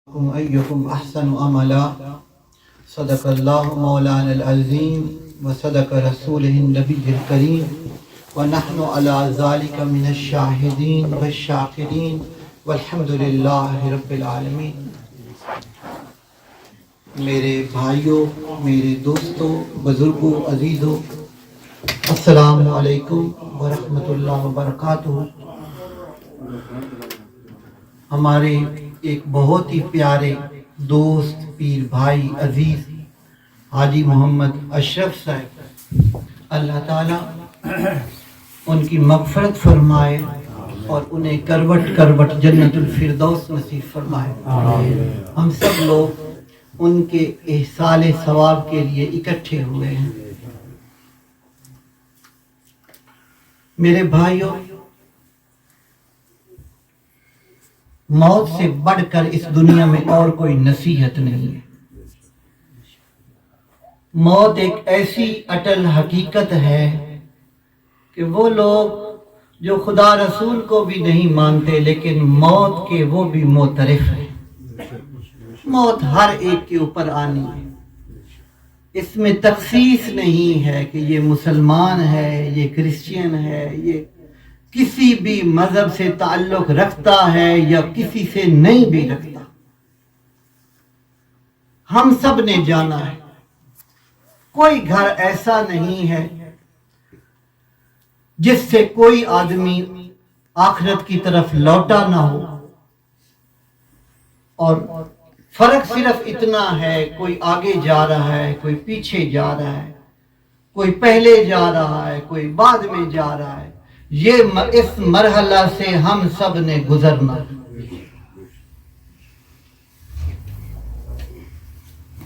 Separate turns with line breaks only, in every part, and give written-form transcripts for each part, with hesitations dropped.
أيكم أحسن عملا صدق الله مولانا العظيم وصدق رسوله النبي الكريم ونحن على ذلك من الشاهدين والشاكرين والحمد لله رب العالمين. میرے بھائیوں، میرے دوستوں، بزرگوں، عزیزوں، السلام علیکم ورحمۃ اللہ وبرکاتہ. ہمارے ایک بہت ہی پیارے دوست، پیر بھائی، عزیز حاجی محمد اشرف صاحب، اللہ تعالیٰ ان کی مغفرت فرمائے اور انہیں کروٹ کروٹ جنت الفردوس نصیب فرمائے. ہم سب لوگ ان کے احصال ثواب کے لیے اکٹھے ہوئے ہیں. میرے بھائیوں، موت سے بڑھ کر اس دنیا میں اور کوئی نصیحت نہیں ہے. موت ایک ایسی اٹل حقیقت ہے کہ وہ لوگ جو خدا رسول کو بھی نہیں مانتے لیکن موت کے وہ بھی معترف ہیں. موت ہر ایک کے اوپر آنی ہے. اس میں تخصیص نہیں ہے کہ یہ مسلمان ہے، یہ کرسچین ہے، یہ کسی بھی مذہب سے تعلق رکھتا ہے یا کسی سے نہیں بھی رکھتا. ہم سب نے جانا ہے. کوئی گھر ایسا نہیں ہے جس سے کوئی آدمی آخرت کی طرف لوٹا نہ ہو. اور فرق صرف اتنا ہے، کوئی آگے جا رہا ہے، کوئی پیچھے جا رہا ہے، کوئی پہلے جا رہا ہے، کوئی بعد میں جا رہا ہے. اس مرحلہ سے ہم سب نے گزرنا.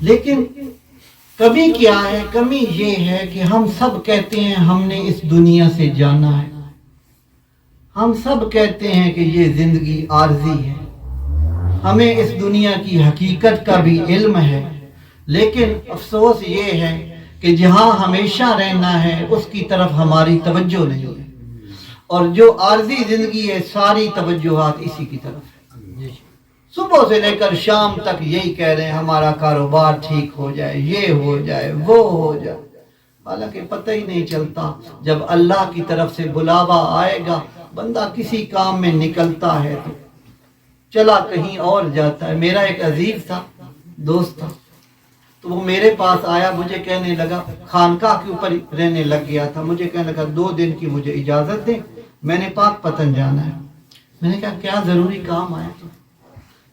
لیکن کمی کیا ہے؟ کمی یہ ہے کہ ہم سب کہتے ہیں ہم نے اس دنیا سے جانا ہے. ہم سب کہتے ہیں کہ یہ زندگی عارضی ہے. ہمیں اس دنیا کی حقیقت کا بھی علم ہے، لیکن افسوس یہ ہے کہ جہاں ہمیشہ رہنا ہے اس کی طرف ہماری توجہ نہیں ہے، اور جو عارضی زندگی ہے ساری توجہات اسی کی طرف ہے. صبح سے لے کر شام تک یہی کہہ رہے ہیں ہمارا کاروبار ٹھیک ہو جائے، یہ ہو جائے، وہ ہو جائے. حالانکہ پتہ ہی نہیں چلتا. جب اللہ کی طرف سے بلاوا آئے گا، بندہ کسی کام میں نکلتا ہے تو چلا کہیں اور جاتا ہے. میرا ایک عزیز تھا، دوست تھا، تو وہ میرے پاس آیا، مجھے کہنے لگا، خانقاہ کے اوپر رہنے لگ گیا تھا، مجھے کہنے لگا 2 دن کی مجھے اجازت دیں، میں نے پاک پتن جانا ہے. میں نے کہا کیا ضروری کام آیا تو؟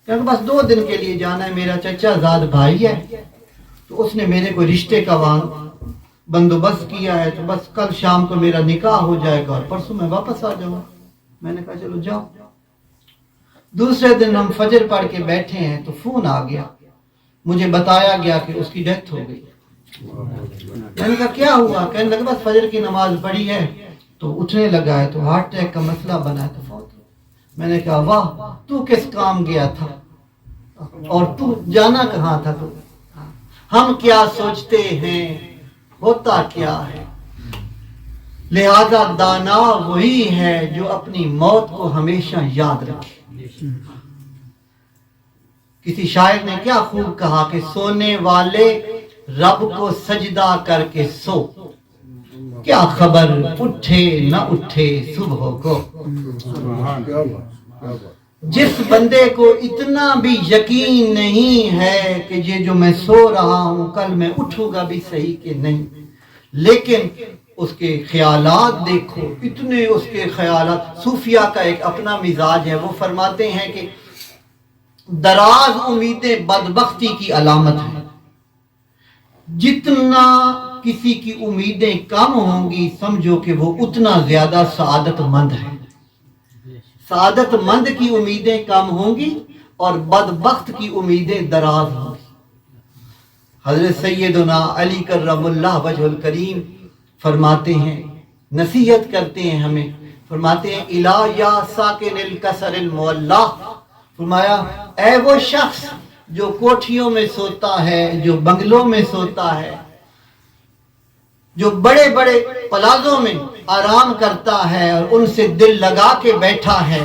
کہ بس 2 دن کے لیے جانا ہے، میرا چچا زاد بھائی ہے تو اس نے میرے کو رشتے کا بندوبست کیا ہے، تو بس کل شام کو میرا نکاح ہو جائے گا اور پرسوں میں واپس آ جاؤں. میں نے کہا چلو جاؤ. دوسرے دن ہم فجر پڑھ کے بیٹھے ہیں تو فون آ گیا، مجھے بتایا گیا کہ اس کی ڈیتھ ہو گئی. میں نے کہا کیا ہوا؟ کہنے لگا بس فجر کی نماز پڑھی ہے تو اٹھنے لگا ہے تو ہارٹ اٹیک کا مسئلہ بنا ہے تو فوت. میں نے کہا واہ، تو کس کام گیا تھا اور تو جانا کہاں تھا؟ تو ہم کیا سوچتے ہیں، ہوتا کیا ہے. لہذا دانا وہی ہے جو اپنی موت کو ہمیشہ یاد رکھے. کسی شاعر نے کیا خوب کہا کہ سونے والے رب کو سجدہ کر کے سو، کیا خبر اٹھے نہ اٹھے صبح کو. جس بندے کو اتنا بھی یقین نہیں ہے کہ یہ جو میں سو رہا ہوں کل میں اٹھوں گا بھی صحیح کہ نہیں، لیکن اس کے خیالات دیکھو، اتنے اس کے خیالات. صوفیہ کا ایک اپنا مزاج ہے، وہ فرماتے ہیں کہ دراز امیدیں بدبختی کی علامت ہے. جتنا کسی کی امیدیں کم ہوں گی سمجھو کہ وہ اتنا زیادہ سعادت مند ہے. سعادت مند کی امیدیں کم ہوں گی اور بدبخت کی امیدیں دراز ہوں گی. حضرت سیدنا علی کرم اللہ وجہ الکریم فرماتے ہیں، نصیحت کرتے ہیں ہمیں، فرماتے ہیں الا یا ساکن القصر المولع، فرمایا اے وہ شخص جو کوٹھیوں میں سوتا ہے، جو بنگلوں میں سوتا ہے، جو بڑے بڑے پلازوں میں آرام کرتا ہے اور ان سے دل لگا کے بیٹھا ہے،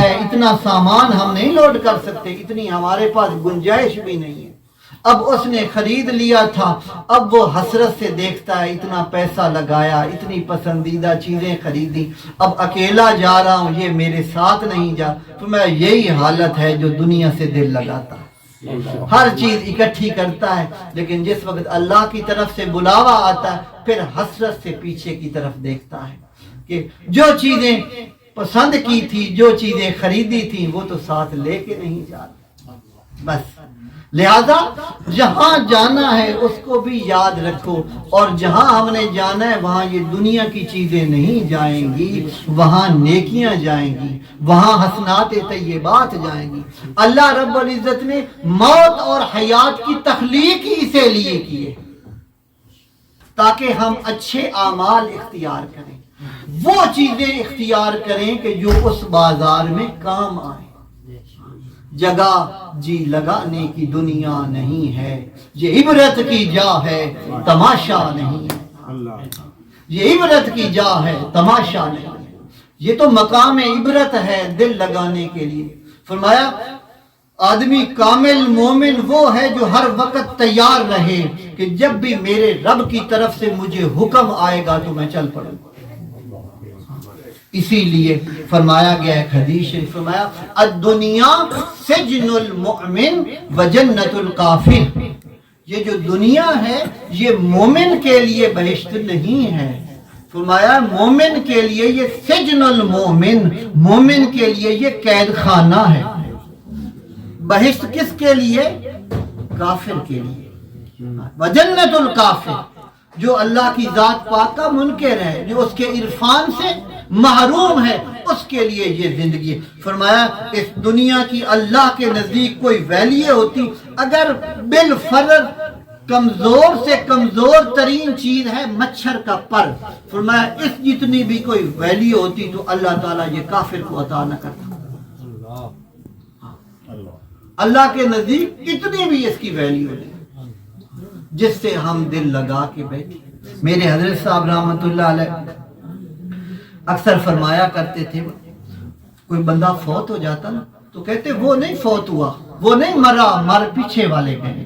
ہے، اتنا سامان ہم نہیں لوڈ کر سکتے، اتنی ہمارے پاس گنجائش بھی نہیں ہے۔ اب اس نے خرید لیا تھا، اب وہ حسرت سے دیکھتا ہے اتنا پیسہ لگایا، اتنی پسندیدہ چیزیں خریدی، اب اکیلا جا رہا ہوں، یہ میرے ساتھ نہیں جا۔ تو میں یہی حالت ہے جو دنیا سے دل لگاتا ہے، ہر چیز اکٹھی کرتا ہے، لیکن جس وقت اللہ کی طرف سے بلاوا آتا ہے پھر حسرت سے پیچھے کی طرف دیکھتا ہے کہ جو چیزیں پسند کی تھی، جو چیزیں خریدی تھی، وہ تو ساتھ لے کے نہیں جاتا۔ بس لہذا جہاں جانا ہے اس کو بھی یاد رکھو، اور جہاں ہم نے جانا ہے وہاں یہ دنیا کی چیزیں نہیں جائیں گی، وہاں نیکیاں جائیں گی، وہاں حسنات طیبات جائیں گی۔ اللہ رب العزت نے موت اور حیات کی تخلیق ہی اسی لیے کی ہے تاکہ ہم اچھے اعمال اختیار کریں، وہ چیزیں اختیار کریں کہ جو اس بازار میں کام آئیں۔ جگہ جی لگانے کی دنیا نہیں ہے، یہ عبرت کی جا ہے، تماشا نہیں ہے۔ یہ عبرت کی جا ہے، تماشا نہیں ہے۔ یہ تو مقام عبرت ہے دل لگانے کے لیے۔ فرمایا آدمی کامل مومن وہ ہے جو ہر وقت تیار رہے کہ جب بھی میرے رب کی طرف سے مجھے حکم آئے گا تو میں چل پڑوں۔ اسی لیے فرمایا گیا ہے حدیث شریف، فرمایا الدنیا سجن المؤمن وجنت الکافر، یہ جو دنیا ہے یہ مومن کے لیے بہشت نہیں ہے۔ فرمایا مومن کے لیے یہ سجن المؤمن، مومن کے لیے یہ قید خانہ ہے۔ بہشت کس کے لیے؟ کافر کے لیے۔ وجنت الکافر، جو اللہ کی ذات پاک کا منکر ہے، جو اس کے عرفان سے محروم ہے، اس کے لیے یہ زندگی۔ فرمایا اس دنیا کی اللہ کے نزدیک کوئی ویلیو ہوتی، اگر بالفرض کمزور سے کمزور ترین چیز ہے مچھر کا پر، فرمایا اس جتنی بھی کوئی ویلیو ہوتی تو اللہ تعالیٰ یہ کافر کو عطا نہ کرتا۔ اللہ کے نزدیک اتنی بھی اس کی ویلیو نہیں جس سے ہم دل لگا کے بیٹھے۔ میرے حضرت صاحب رحمۃ اللہ علیہ اکثر فرمایا کرتے تھے، کوئی بندہ فوت ہو جاتا نا تو کہتے وہ نہیں فوت ہوا، وہ نہیں مرا، مر پیچھے والے گئے،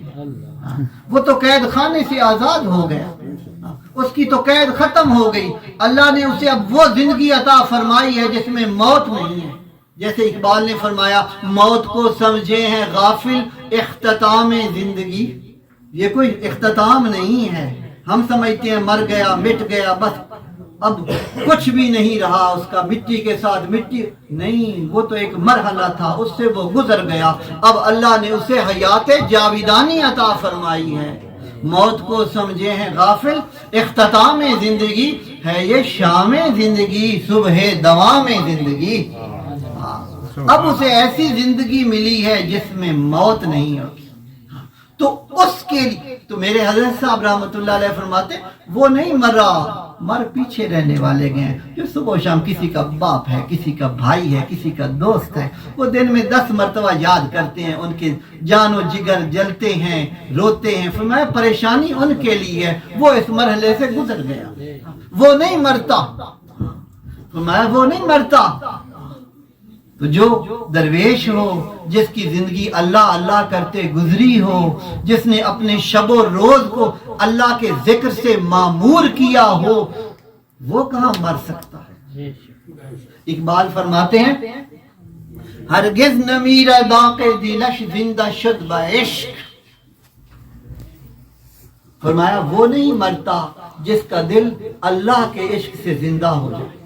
وہ تو قید خانے سے آزاد ہو گیا، اس کی تو قید ختم ہو گئی، اللہ نے اسے اب وہ زندگی عطا فرمائی ہے جس میں موت نہیں ہے۔ جیسے اقبال نے فرمایا موت کو سمجھے ہیں غافل اختتام زندگی، یہ کوئی اختتام نہیں ہے، ہم سمجھتے ہیں مر گیا مٹ گیا بس اب کچھ بھی نہیں رہا اس کا، مٹی کے ساتھ مٹی نہیں، وہ تو ایک مرحلہ تھا، اس سے وہ گزر گیا، اب اللہ نے اسے حیات جاویدانی عطا فرمائی ہے۔ موت کو سمجھے ہیں غافل اختتام زندگی ہے یہ شام زندگی، صبح دوام زندگی۔ اب اسے ایسی زندگی ملی ہے جس میں موت نہیں ہوتی، تو اس کے لیے تو میرے حضرت صاحب رحمۃ اللہ علیہ فرماتے وہ نہیں مرا، مر پیچھے رہنے والے گئے، جو صبح و شام کسی کا باپ ہے، کسی کا بھائی ہے، کسی کا دوست ہے، وہ دن میں 10 مرتبہ یاد کرتے ہیں، ان کے جان و جگر جلتے ہیں، روتے ہیں۔ فرمایا پریشانی ان کے لیے ہے، وہ اس مرحلے سے گزر گیا، وہ نہیں مرتا۔ فرمایا وہ نہیں مرتا۔ تو جو درویش ہو، جس کی زندگی اللہ اللہ کرتے گزری ہو، جس نے اپنے شب و روز کو اللہ کے ذکر سے معمور کیا ہو، وہ کہاں مر سکتا ہے؟ اقبال فرماتے ہیں ہرگز نہ میرا داغ دلش زندہ شد بعشق، فرمایا وہ نہیں مرتا جس کا دل اللہ کے عشق سے زندہ ہو جائے۔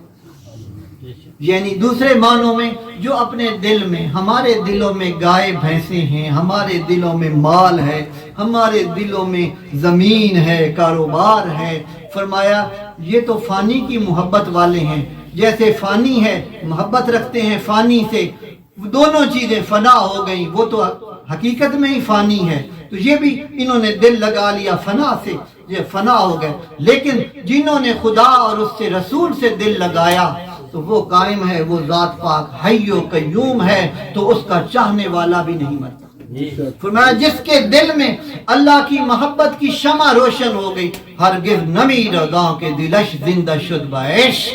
یعنی دوسرے معنوں میں جو اپنے دل میں، ہمارے دلوں میں گائے بھینسیں ہیں، ہمارے دلوں میں مال ہے، ہمارے دلوں میں زمین ہے، کاروبار ہے، فرمایا یہ تو فانی کی محبت والے ہیں، جیسے فانی ہے محبت رکھتے ہیں فانی سے، دونوں چیزیں فنا ہو گئیں، وہ تو حقیقت میں ہی فانی ہے، تو یہ بھی انہوں نے دل لگا لیا فنا سے، یہ فنا ہو گئے، لیکن جنہوں نے خدا اور اس سے رسول سے دل لگایا تو وہ قائم ہے، وہ ذات پاک حی و قیوم ہے، تو اس کا چاہنے والا بھی نہیں مرتا۔ فرمایا جس کے دل میں اللہ کی محبت کی شمع روشن ہو گئی، ہرگز نمی رضا کے دلش زندہ شد بعشق،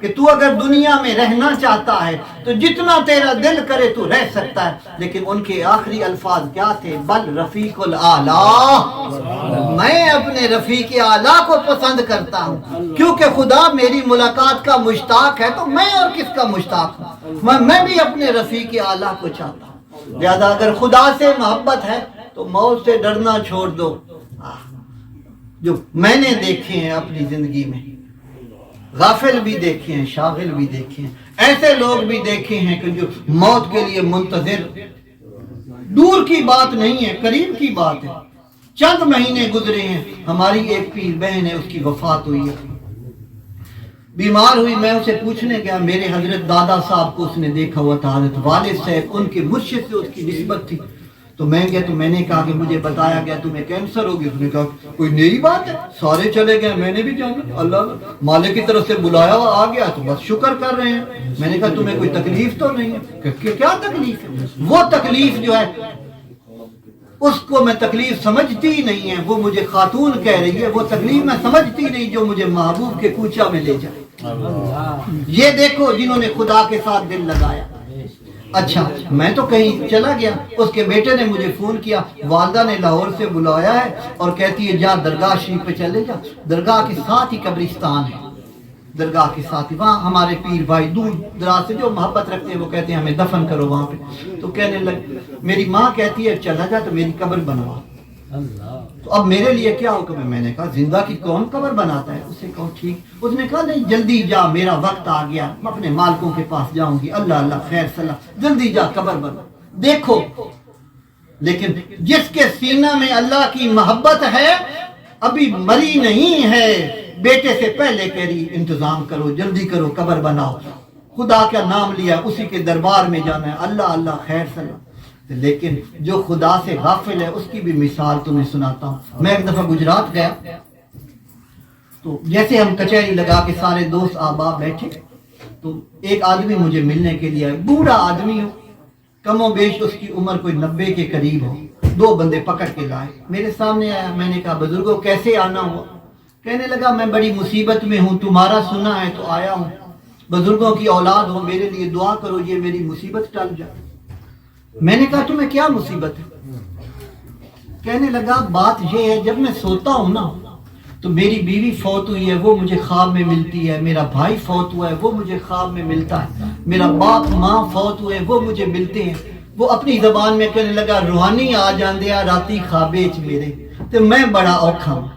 کہ تو اگر دنیا میں رہنا چاہتا ہے تو جتنا تیرا دل کرے تو رہ سکتا ہے. لیکن ان کے آخری الفاظ کیا تھے؟ بل رفیق الاعلی، میں اپنے رفیق اعلیٰ کو پسند کرتا ہوں، کیونکہ خدا میری ملاقات کا مشتاق ہے تو میں اور کس کا مشتاق ہوں؟ میں بھی اپنے رفیق اعلیٰ کو چاہتا ہوں. لہذا اگر خدا سے محبت ہے تو موت سے ڈرنا چھوڑ دو. جو میں نے دیکھے ہیں اپنی زندگی میں، غافل بھی دیکھے ہیں، شاغل بھی دیکھے ہیں، ایسے لوگ بھی دیکھے ہیں کہ جو موت کے لیے منتظر. دور کی بات نہیں ہے، قریب کی بات ہے. چند مہینے گزرے ہیں، ہماری ایک پیر بہن ہے، اس کی وفات ہوئی ہے، بیمار ہوئی. میں اسے پوچھنے گیا، میرے حضرت دادا صاحب کو اس نے دیکھا ہوا تھا، حضرت والد صاحب ان کے مرشد سے اس کی نسبت تھی. تو میں گیا تو میں نے کہا کہ مجھے بتایا گیا تمہیں کینسر ہو گیا. اس نے کہا کوئی نئی بات ہے، سارے چلے گئے، میں نے بھی جانا، اللہ مالک کی طرف سے بلایا ہوا آ گیا تو بس شکر کر رہے ہیں. میں نے کہا تمہیں کوئی تکلیف تو نہیں ہے؟ کہ کیا تکلیف ہے؟ وہ تکلیف جو ہے اس کو میں تکلیف سمجھتی ہی نہیں ہے. وہ مجھے خاتون کہہ رہی ہے، وہ تکلیف میں سمجھتی نہیں جو مجھے محبوب کے کوچہ میں لے جائے. یہ دیکھو جنہوں نے خدا کے ساتھ دل لگایا. اچھا میں تو کہیں چلا گیا، اس کے بیٹے نے مجھے فون کیا، والدہ نے لاہور سے بلایا ہے اور کہتی ہے جا درگاہ شریف پہ چلے جا. درگاہ کے ساتھ ہی قبرستان ہے، درگاہ کے ساتھ ہی وہاں ہمارے پیر بھائی دور دراز سے جو محبت رکھتے ہیں وہ کہتے ہیں ہمیں دفن کرو وہاں پہ. تو کہنے لگ، میری ماں کہتی ہے چلا جا تو میری قبر بنوا. تو اب میرے لیے کیا حکم ہے؟ میں نے کہا زندہ کی کون قبر بناتا ہے؟ اسے کہو ٹھیک. اس نے کہا نہیں جلدی جا، میرا وقت آ گیا، میں اپنے مالکوں کے پاس جاؤں گی، اللہ اللہ خیر صلاح، جلدی جا قبر بنا. دیکھو لیکن جس کے سینہ میں اللہ کی محبت ہے، ابھی مری نہیں ہے، بیٹے سے پہلے کہہ رہی انتظام کرو، جلدی کرو، قبر بناؤ، خدا کا نام لیا، اسی کے دربار میں جانا ہے، اللہ اللہ خیر صلاح. لیکن جو خدا سے غافل ہے اس کی بھی مثال تمہیں سناتا ہوں. میں ایک دفعہ گجرات گیا تو جیسے ہم کچہری لگا کے سارے دوست احباب بیٹھے تو ایک آدمی مجھے ملنے کے لیے آئے، بوڑھا آدمی ہو، کم و بیش اس کی عمر کوئی 90 کے قریب ہو. 2 بندے پکڑ کے لائے، میرے سامنے آیا. میں نے کہا بزرگوں کیسے آنا ہوا؟ کہنے لگا میں بڑی مصیبت میں ہوں، تمہارا سنا ہے تو آیا ہوں. بزرگوں کی اولاد ہو، میرے لیے دعا کرو یہ میری مصیبت ٹل جائے. میں نے کہا تمہیں کیا مصیبت ہے؟ کہنے لگا بات یہ ہے جب میں سوتا ہوں نا تو میری بیوی فوت ہوئی ہے وہ مجھے خواب میں ملتی ہے، میرا بھائی فوت ہوا ہے وہ مجھے خواب میں ملتا ہے، میرا باپ ماں فوت ہوئے وہ مجھے ملتے ہیں. وہ اپنی زبان میں کہنے لگا روحانی آ جاندے آ راتی خوابے چ میرے تو میں بڑا اوکھا ہوں.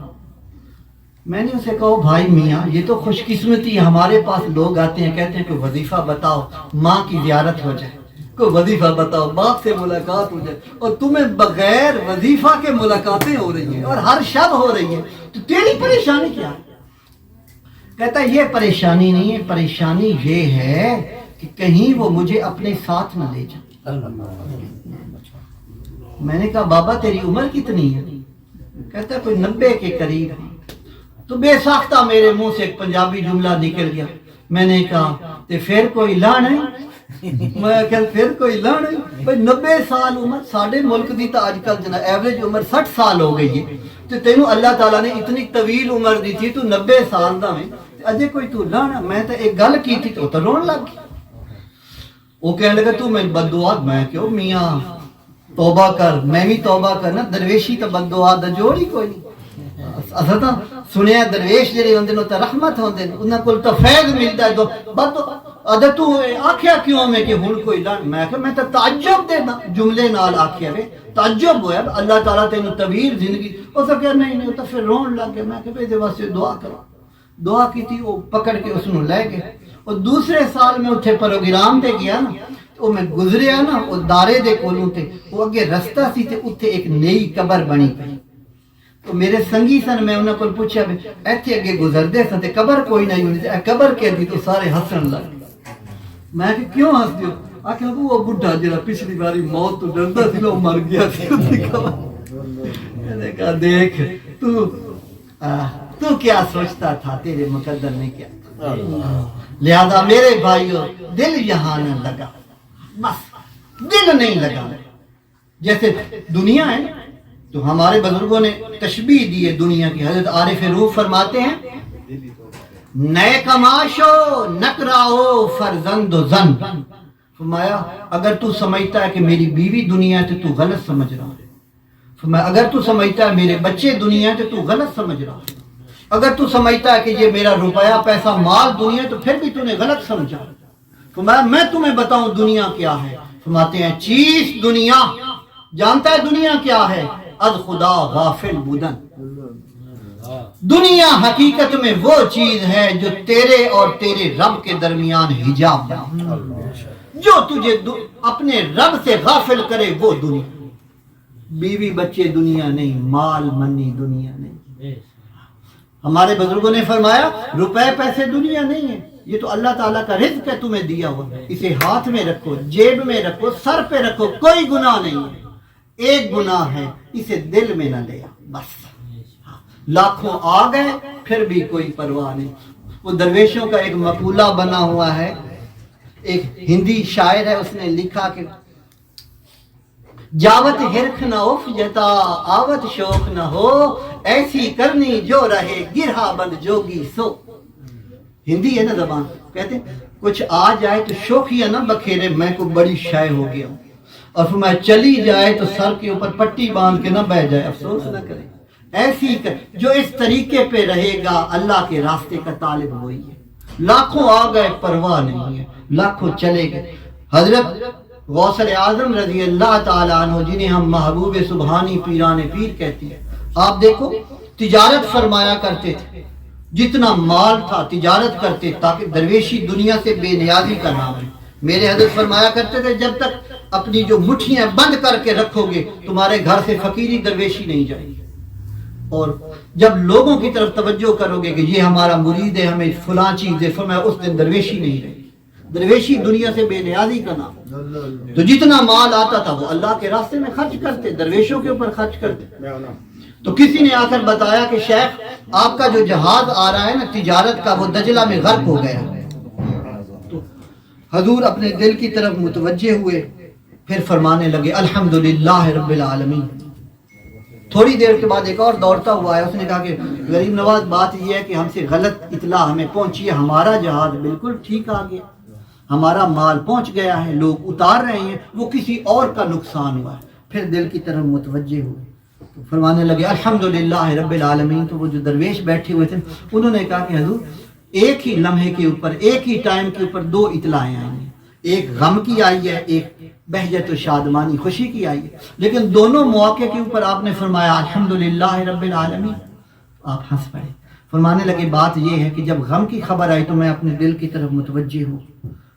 میں نے اسے کہا بھائی میاں یہ تو خوش قسمتی ہے، ہمارے پاس لوگ آتے ہیں کہتے ہیں کہ وظیفہ بتاؤ، ماں کی زیارت ہو جائے، کوئی وظیفہ بتاؤ، باپ سے ملاقات ہو جائے، اور تمہیں بغیر وظیفہ کے ملاقاتیں ہو رہی ہیں اور ہر شب ہو رہی ہیں، تو تیری پریشانی کیا ہے؟ کہتا ہے یہ پریشانی نہیں ہے، پریشانی یہ ہے کہ کہیں وہ مجھے اپنے ساتھ نہ لے جائے. میں نے کہا بابا تیری عمر کتنی ہے؟ کہتا ہے کوئی 90 کے قریب ہے. تو بے ساختہ میرے منہ سے ایک پنجابی جملہ نکل گیا. میں نے کہا تے پھر کوئی لا نہیں؟ میں کہ پھر کوئی لا نہیں بھائی 90 سال عمر، ساڑھے ملک دی تا آج کل جنا ایوریج عمر 60 سال ہو گئی ہے، تو تینوں اللہ تعالیٰ نے اتنی طویل عمر دی تھی، تو 90 سال دا میں اجے کوئی تو لانا. میں تو ایک گل کی تھی تو رون لگ گئی. وہ کہنے لگا تو میں بد دعا. میں کہو میاں توبہ کر، میں بھی توبہ کرنا، درویشی تو بد دعا دا جوڑ ہی کوئی نہیں. اساں تا سنیا درویش جڑے ہوندے نے تے رحمت ہوندے نے، انہاں کول تو فیض ملدا ہے. تو بد ادا تو آکھیا کیوں میں کہ ہن کوئی لان؟ میں کہ میں تو تعجب دے جملے نال آکھیا وے، تعجب ہویا اللہ تعالیٰ تینوں طویل زندگی. اس کہ نہیں تو پھر رون لگ گیا. میں کہ دے واسطے دعا کرو. دعا کی تھی، وہ پکڑ کے اس نو لے گئے. اور دوسرے سال میں اتھے پروگرام تے گیا نا، تو میں گزریا نا وہ دارے دے کولوں تے، وہ اگے رستہ سی تے اتھے ایک نئی قبر بنی پئی. تو میرے سنگی سن، میں انہاں کول پوچھا بھی ایتھے اگے گزردے سن تے قبر کوئی نہیں ہونی تے قبر کہندی، تو سارے ہسن لگ. میں کہ کیوں ہس دیو؟ آکھیا وہ بڈھا جڑا پچھلی باری موت تو ڈردا سی نا، وہ مر گیا سی اُس دی قبر. میں نے کہا دیکھ تو کیا سوچتا تھا، تیرے مقدر نے کیا. لہذا میرے بھائیو دل یہاں نہ لگا، بس دل نہیں لگا. جیسے دنیا ہے تو ہمارے بزرگوں نے تشبیہ دی ہے دنیا کی. حضرت عارف روح فرماتے ہیں نئے کماشو نکراؤ فرزند و زن. فرمایا اگر تو سمجھتا ہے کہ میری بیوی دنیا ہے تو غلط سمجھ رہا ہے. فرمایا اگر تو سمجھتا ہے میرے بچے دنیا ہے تو غلط سمجھ رہا ہے. اگر تو سمجھتا ہے کہ یہ میرا روپیہ پیسہ مال دنیا ہے تو پھر بھی تو نے غلط سمجھا. فرمایا میں تمہیں بتاؤں دنیا کیا ہے. فرماتے ہیں چیز دنیا. جانتا ہے دنیا کیا ہے؟ از خدا غافل بودن. دنیا حقیقت میں وہ چیز ہے جو تیرے اور تیرے رب کے درمیان حجاب ہے. جو تجھے اپنے رب سے غافل کرے وہ دنیا. بیوی بچے دنیا نہیں، مال منی دنیا نہیں. ہمارے بزرگوں نے فرمایا روپے پیسے دنیا نہیں ہے، یہ تو اللہ تعالیٰ کا رزق ہے تمہیں دیا ہوا. اسے ہاتھ میں رکھو، جیب میں رکھو، سر پہ رکھو، کوئی گناہ نہیں ہے. ایک گناہ ہے اسے دل میں نہ لیا بس. لاکھوں آ گئے پھر بھی کوئی پرواہ نہیں. وہ درویشوں کا ایک مقولہ بنا ہوا ہے. ایک ہندی شاعر ہے، اس نے لکھا کہ جاوت ہرخ نہ اف جتا آوت شوق نہ ہو، ایسی کرنی جو رہے گرہا بند جوگی سو. ہندی ہے نا زبان. کہتے ہیں کچھ آ جائے تو شوخیہ نہ بکھیرے، میں کو بڑی شائع ہو گیا ہوں. اور پھر میں چلی جائے تو سر کے اوپر پٹی باندھ کے نہ بہ جائے، افسوس نہ کرے. ایسی جو اس طریقے پہ رہے گا اللہ کے راستے کا طالب وہی ہے. لاکھوں آ گئے پرواہ نہیں ہے، لاکھوں چلے گئے. حضرت غوث اعظم رضی اللہ تعالیٰ عنہ جنہیں ہم محبوب سبحانی پیران پیر کہتے ہیں، آپ دیکھو تجارت فرمایا کرتے تھے. جتنا مال تھا تجارت کرتے تاکہ درویشی دنیا سے بے نیازی کا نام ہے. میرے حضرت فرمایا کرتے تھے جب تک اپنی جو مٹھیاں بند کر کے رکھو گے تمہارے گھر سے فقیری درویشی نہیں جائے گی. اور جب لوگوں کی طرف توجہ کرو گے کہ یہ ہمارا مرید ہے ہمیں فلاں چیز دے، فرمایا اس دن درویشی نہیں رہے گی. درویشی دنیا سے بے نیازی کا نام. تو جتنا مال آتا تھا وہ اللہ کے راستے میں خرچ کرتے، درویشوں کے اوپر خرچ کرتے. تو کسی نے آ کر بتایا کہ شیخ آپ کا جو جہاز آ رہا ہے نا تجارت کا، وہ دجلہ میں غرق ہو گیا. تو حضور اپنے دل کی طرف متوجہ ہوئے، پھر فرمانے لگے الحمدللہ رب العالمین. تھوڑی دیر کے بعد ایک اور دوڑتا ہوا ہے، اس نے کہا کہ غریب نواز بات یہ ہے کہ ہم سے غلط اطلاع ہمیں پہنچی ہے، ہمارا جہاز بالکل ٹھیک آ گیا، ہمارا مال پہنچ گیا ہے، لوگ اتار رہے ہیں، وہ کسی اور کا نقصان ہوا ہے. پھر دل کی طرف متوجہ ہوئے تو فرمانے لگے الحمدللہ رب العالمین. تو وہ جو درویش بیٹھے ہوئے تھے انہوں نے کہا کہ حضور ایک ہی لمحے کے اوپر، ایک ہی ٹائم کے اوپر دو اطلاعیں آئی ہیں، ایک غم کی آئی ہے، ایک بہجت و شادمانی خوشی کی آئی ہے. لیکن دونوں مواقع کے اوپر آپ نے فرمایا الحمدللہ رب العالمین. آپ ہنس پڑے. فرمانے لگے بات یہ ہے کہ جب غم کی خبر آئی تو میں اپنے دل کی طرف متوجہ ہوں.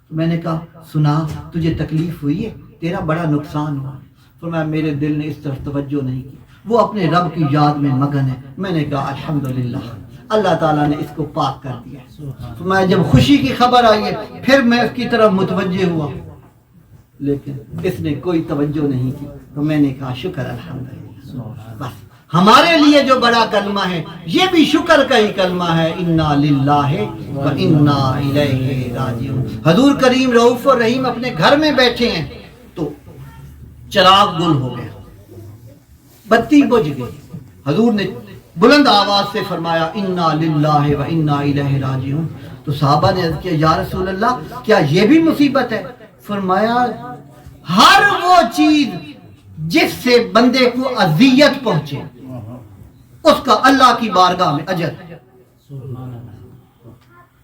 تو میں نے کہا سنا تجھے تکلیف ہوئی ہے، تیرا بڑا نقصان ہوا. فرمایا میرے دل نے اس طرف توجہ نہیں کی، وہ اپنے رب کی یاد میں مگن ہے. میں نے کہا الحمدللہ اللہ تعالیٰ نے اس کو پاک کر دیا. فرمایا جب خوشی کی خبر آئی ہے پھر میں اس کی طرف متوجہ ہوا، لیکن اس نے کوئی توجہ نہیں کی. تو میں نے کہا شکر الحمدللہ. بس ہمارے لیے جو بڑا کلمہ ہے یہ بھی شکر کا ہی کلمہ ہے، انا للہ و انا الیہ راجعون. حضور کریم رؤوف الرحیم اپنے گھر میں بیٹھے ہیں تو چراغ گل ہو گیا، بتی بجھ گئی. حضور نے بلند آواز سے فرمایا انا للہ و انا الیہ راجعون. تو صحابہ نے عرض کیا یا رسول اللہ کیا یہ بھی مصیبت ہے؟ فرمایا ہر وہ چیز جس سے بندے کو اذیت پہنچے اس کا اللہ کی بارگاہ میں اجر ہے.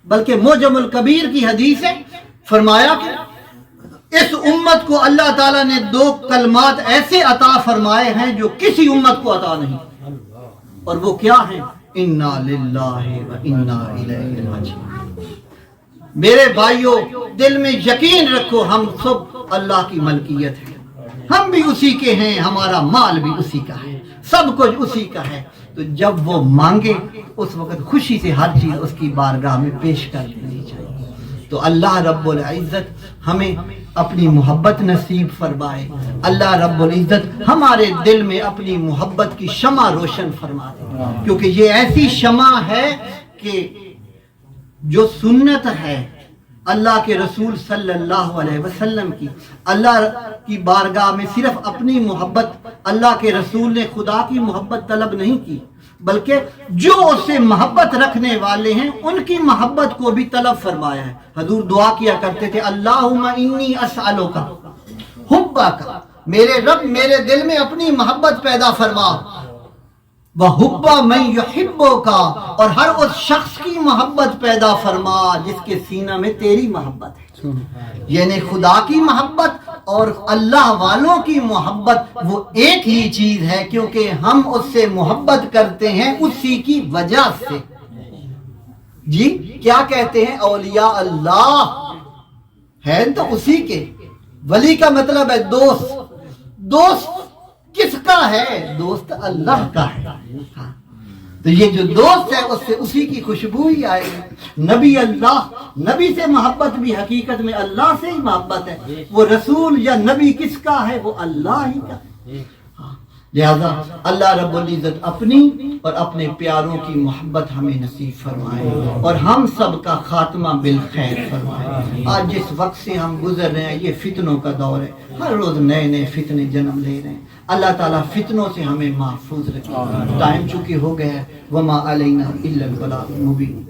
بلکہ معجم الکبیر کی حدیث ہے، فرمایا کہ اس امت کو اللہ تعالیٰ نے دو کلمات ایسے عطا فرمائے ہیں جو کسی امت کو عطا نہیں. اور وہ کیا ہیں؟ انا للہ و انا الیہ راجعون. میرے بھائیوں دل میں یقین رکھو ہم سب اللہ کی ملکیت ہے، ہم بھی اسی کے ہیں، ہمارا مال بھی اسی کا ہے، سب کچھ اسی کا ہے. تو جب وہ مانگے اس وقت خوشی سے ہر چیز اس کی بارگاہ میں پیش کر دینی چاہیے. تو اللہ رب العزت ہمیں اپنی محبت نصیب فرمائے. اللہ رب العزت ہمارے دل میں اپنی محبت کی شمع روشن فرما دے، کیونکہ یہ ایسی شمع ہے کہ جو سنت ہے اللہ کے رسول صلی اللہ علیہ وسلم کی، اللہ کی بارگاہ میں صرف اپنی محبت، اللہ کے رسول نے خدا کی محبت طلب نہیں کی، بلکہ جو اس سے محبت رکھنے والے ہیں ان کی محبت کو بھی طلب فرمایا ہے. حضور دعا کیا کرتے تھے اللہم انی اسألک حبک، میرے رب میرے دل میں اپنی محبت پیدا فرما، وحب من یحبک، اور ہر اس شخص کی محبت پیدا فرما جس کے سینہ میں تیری محبت ہے. یعنی خدا کی محبت اور اللہ والوں کی محبت وہ ایک ہی چیز ہے، کیونکہ ہم اس سے محبت کرتے ہیں اسی کی وجہ سے. جی کیا کہتے ہیں اولیاء اللہ ہیں تو اسی کے. ولی کا مطلب ہے دوست. دوست کس کا ہے؟ دوست اللہ کا ہے. ہاں. تو یہ جو دوست ہے اس سے اسی کی خوشبو ہی آئے گی. نبی اللہ، نبی سے محبت بھی حقیقت میں اللہ سے ہی محبت ہے. وہ رسول یا نبی کس کا ہے؟ وہ اللہ ہی کا ہے. لہذا اللہ رب العزت اپنی اور اپنے پیاروں کی محبت ہمیں نصیب فرمائے اور ہم سب کا خاتمہ بالخیر فرمائے. آج جس وقت سے ہم گزر رہے ہیں یہ فتنوں کا دور ہے، ہر روز نئے نئے فتنے جنم لے رہے ہیں. اللہ تعالیٰ فتنوں سے ہمیں محفوظ رکھے. ٹائم چونکہ ہو گیا ہے. وما علینا الا البلاغ المبین.